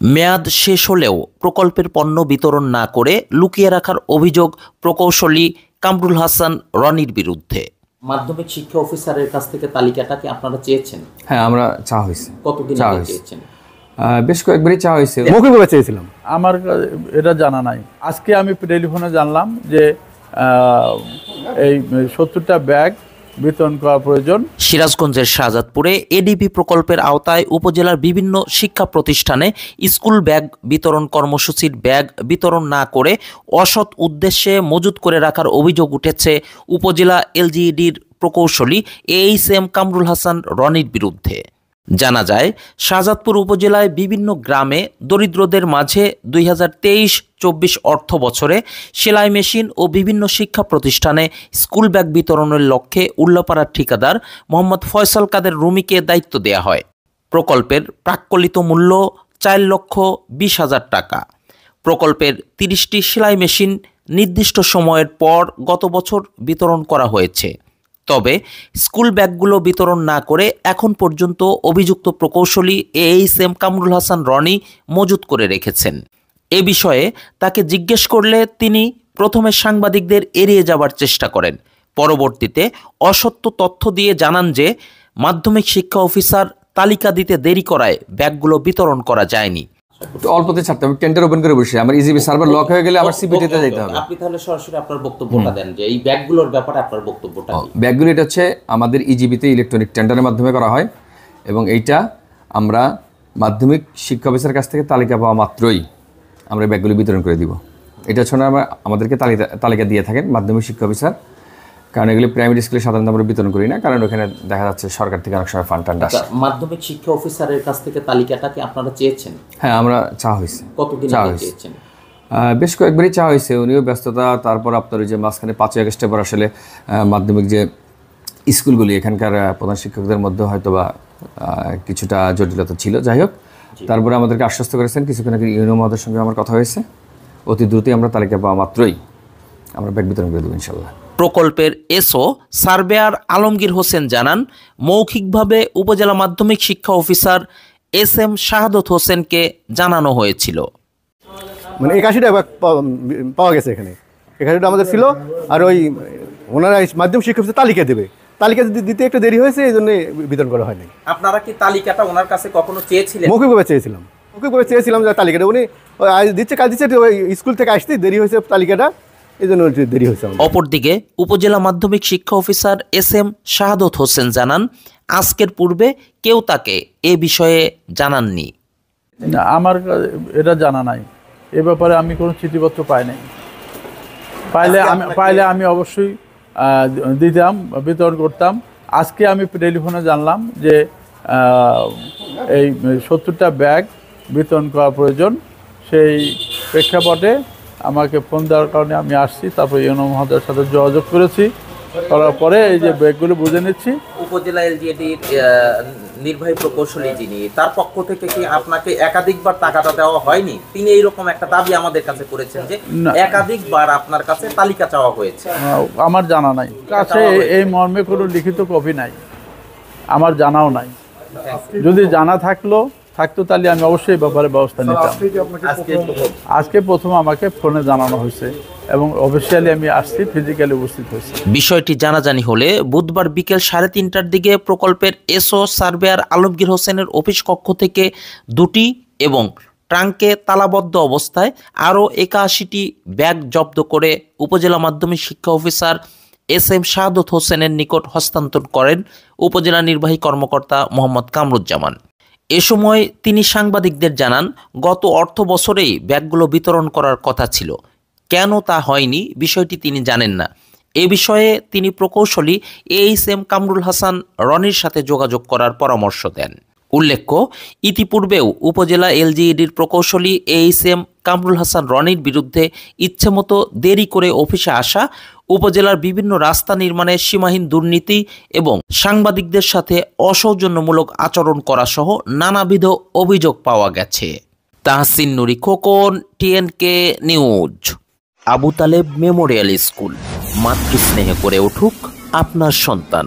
মেয়াদ শেষ হলেও প্রকল্পের পণ্য বিতরণ না করে লুকিয়ে রাখার অভিযোগ প্রকৌশলী কামরুল হাসান রনির বিরুদ্ধে। মাধ্যমিক শিক্ষা অফিসারের কাছ থেকে তালিকাটা কি আপনারা চেয়েছেন? হ্যাঁ, আমরা চাওয়া হয়েছে। কতদিন আগে চেয়েছেন? বেশ কয়েকবারই চাওয়া হয়েছে। মৌখিকভাবে চেয়েছিলাম। আমার এটা জানা নাই। আজকে আমি টেলিফোনে জানলাম যে এই 70টা ব্যাগ বিতরণ করা প্রয়োজন। সিরাজগঞ্জের শাহজাদপুরে এডিপি প্রকল্পের আওতায় উপজেলার বিভিন্ন শিক্ষা প্রতিষ্ঠানে স্কুল ব্যাগ বিতরণ কর্মসূচির ব্যাগ বিতরণ না করে অসৎ উদ্দেশ্যে মজুত করে রাখার অভিযোগ উঠেছে উপজেলা এলজিইডির প্রকৌশলী এইচএম কামরুল হাসান রনির বিরুদ্ধে। জানা যায়, শাহজাদপুর উপজেলায় বিভিন্ন গ্রামে দরিদ্রদের মাঝে 2023-24 অর্থ বছরে সেলাই মেশিন ও বিভিন্ন শিক্ষা প্রতিষ্ঠানে স্কুল ব্যাগ বিতরণের লক্ষ্যে উল্লাপাড়ার ঠিকাদার মোহাম্মদ ফয়সাল কাদের রুমিকে দায়িত্ব দেওয়া হয়। প্রকল্পের প্রাক্কলিত মূল্য 4,20,000 টাকা। প্রকল্পের 30টি সেলাই মেশিন নির্দিষ্ট সময়ের পর গত বছর বিতরণ করা হয়েছে। তবে স্কুল ব্যাগগুলো বিতরণ না করে এখন পর্যন্ত অভিযুক্ত প্রকৌশলী এইচএম কামরুল হাসান রনি মজুত করে রেখেছেন। এ বিষয়ে তাকে জিজ্ঞেস করলে তিনি প্রথমে সাংবাদিকদের এড়িয়ে যাবার চেষ্টা করেন। পরবর্তীতে অসত্য তথ্য দিয়ে জানান যে মাধ্যমিক শিক্ষা অফিসার তালিকা দিতে দেরি করায় ব্যাগগুলো বিতরণ করা যায়নি। অল্পতে ছাড়তে হবে, টেন্ডার ওপেন করে বসে আমার ইজিবি সার্ভার লক হয়ে গেলে আমার সিপিটিতে যেতে হবে। আপনি তাহলে সরাসরি আপনার বক্তব্যটা দেন যে এই ব্যাগগুলোর ব্যাপারে আপনার বক্তব্যটা কি? ব্যাগগুলো এটা হচ্ছে আমাদের ইজিবিতে ইলেকট্রনিক টেন্ডারের মাধ্যমে করা হয় এবং এইটা আমরা মাধ্যমিক শিক্ষা অফিসারের কাছ থেকে তালিকা পাওয়া মাত্রই আমরা ব্যাগগুলো বিতরণ করে দিব। এটা হচ্ছে আমাদেরকে তালিকা দিয়ে থাকেন মাধ্যমিক শিক্ষা অফিসার, কারণ এগুলি প্রাইমারি স্কুলে সাধারণত আমরা বিতরণ করি না, কারণ ওখানে দেখা যাচ্ছে সরকার থেকে অনেক সময় ফান্ড আসে। মাধ্যমিক শিক্ষা অফিসারের কাছ থেকে তালিকাটা কি আপনারা চেয়েছেন? হ্যাঁ, আমরা চাওয়া হয়েছে। কতদিন আগে চেয়েছেন? বেশ কয়েকবারই চাওয়া হয়েছে। উনিও ব্যস্ততা, তারপর আপনার যে মাঝখানে 5ই আগস্টের পর আসলে মাধ্যমিক যে স্কুলগুলি এখানকার প্রধান শিক্ষকদের মধ্যে হয়তো বা কিছুটা জটিলতা ছিল। যাই হোক, তারপরে আমাদেরকে আশ্বস্ত করেছেন। কিছুক্ষণ আগে ইউনো মহোদয়ের সঙ্গে আমার কথা হয়েছে, অতি দ্রুতই আমরা তালিকা পাওয়া মাত্রই আমরা ব্যাগ বিতরণ করে দেবো ইনশাল্লাহ। প্রকল্পের এসও সার্ভেয়ার আলমগীর হোসেন জানান, মৌখিকভাবে উপজেলা মাধ্যমিক শিক্ষা অফিসার এসএম শাহাদত হোসেনকে জানানো হয়েছিল। মানে 81টা পাওয়া গেছে এখানে। 81টা আমাদের ছিল, আর ওই ওনারা মাধ্যমিক শিক্ষা অফিসার তালিকা দেবে, তালিকা দিতে একটু দেরি হয়েছে, এই জন্য বিতরণ করা হয়নি। আপনারা কি তালিকাটা ওনার কাছে কখনো চেয়েছিলেন? মৌখিকভাবে চেয়েছিলাম যে তালিকাটা উনি দিচ্ছে, কাজ দিচ্ছে, ওই স্কুল থেকে আসতে দেরি হয়েছে তালিকাটা, এই জন্য দেরি হয়েছে। অপরদিকে উপজেলা মাধ্যমিক শিক্ষা অফিসার এসএম শাহাদত হোসেন জানান, আজকের পূর্বে কেউ তাকে এ বিষয়ে জানাননি। আমার এটা জানা নাই। এ ব্যাপারে আমি কোনো চিঠিপত্র পাই নাই। পাইলে আমি অবশ্যই দিতাম, বিতরণ করতাম। আজকে আমি টেলিফোনে জানলাম যে এই 70টা ব্যাগ বিতরণ করা প্রয়োজন। সেই প্রেক্ষাপটে আমাকে ফোন দেওয়ার কারণে আমি আসছি। তারপর ইউনো মহোদয়ের সাথে যোগাযোগ করেছি, করার পরে এই যে ব্যাগগুলো বুঝে নিচ্ছি। উপজেলা এলজিইডির নির্বাহী প্রকৌশলী যিনি, তার পক্ষ থেকে কি আপনাকে একাধিকবার টাকাটা দেওয়া হয়নি? তিনি এইরকম একটা দাবি আমাদের কাছে করেছেন যে একাধিকবার আপনার কাছে তালিকা চাওয়া হয়েছে। আমার জানা নাই, কাছে এই মর্মে কোনো লিখিত কপি নাই, আমার জানাও নাই। যদি জানা থাকতো তাহলে আমি অবশ্যই ব্যাপারে ব্যবস্থা নিতাম। আজকে প্রথম আমাকে ফোনে জানানো হয়েছে এবং অফিসিয়ালি আমি আসছি, ফিজিক্যালি উপস্থিত হয়েছি। বিষয়টি জানাজানি হলে বুধবার বিকেল 3:30টার দিকে প্রকল্পের এসও সার্ভেয়ার আলমগীর হোসেনের অফিস কক্ষ থেকে 2টি এবং ট্রাঙ্কে তালাবদ্ধ অবস্থায় আরও 81টি ব্যাগ জব্দ করে উপজেলা মাধ্যমিক শিক্ষা অফিসার এসএম শাহাদত হোসেনের নিকট হস্তান্তর করেন উপজেলা নির্বাহী কর্মকর্তা মোহাম্মদ কামরুজ্জামান। এ সময় তিনি সাংবাদিকদের জানান, গত অর্থ বছরেই ব্যাগগুলো বিতরণ করার কথা ছিল, কেন তা হয়নি বিষয়টি তিনি জানেন না। এ বিষয়ে তিনি প্রকৌশলী এইচএম কামরুল হাসান রনির সাথে যোগাযোগ করার পরামর্শ দেন। উল্লেখ্য, ইতিপূর্বেও উপজেলা এলজিইডির প্রকৌশলী এইচএম কামরুল হাসান রনির বিরুদ্ধে ইচ্ছেমতো দেরি করে অফিসে আসা, উপজেলার বিভিন্ন রাস্তা নির্মাণে সীমাহীন দুর্নীতি এবং সাংবাদিকদের সাথে অসৌজন্যমূলক আচরণ করা সহ নানাবিধ অভিযোগ পাওয়া গেছে। Tahsin Nuri Khokon, TNK news. Abu Taleb memorial school, মাতৃস্নেহে করে উঠুক আপনার সন্তান।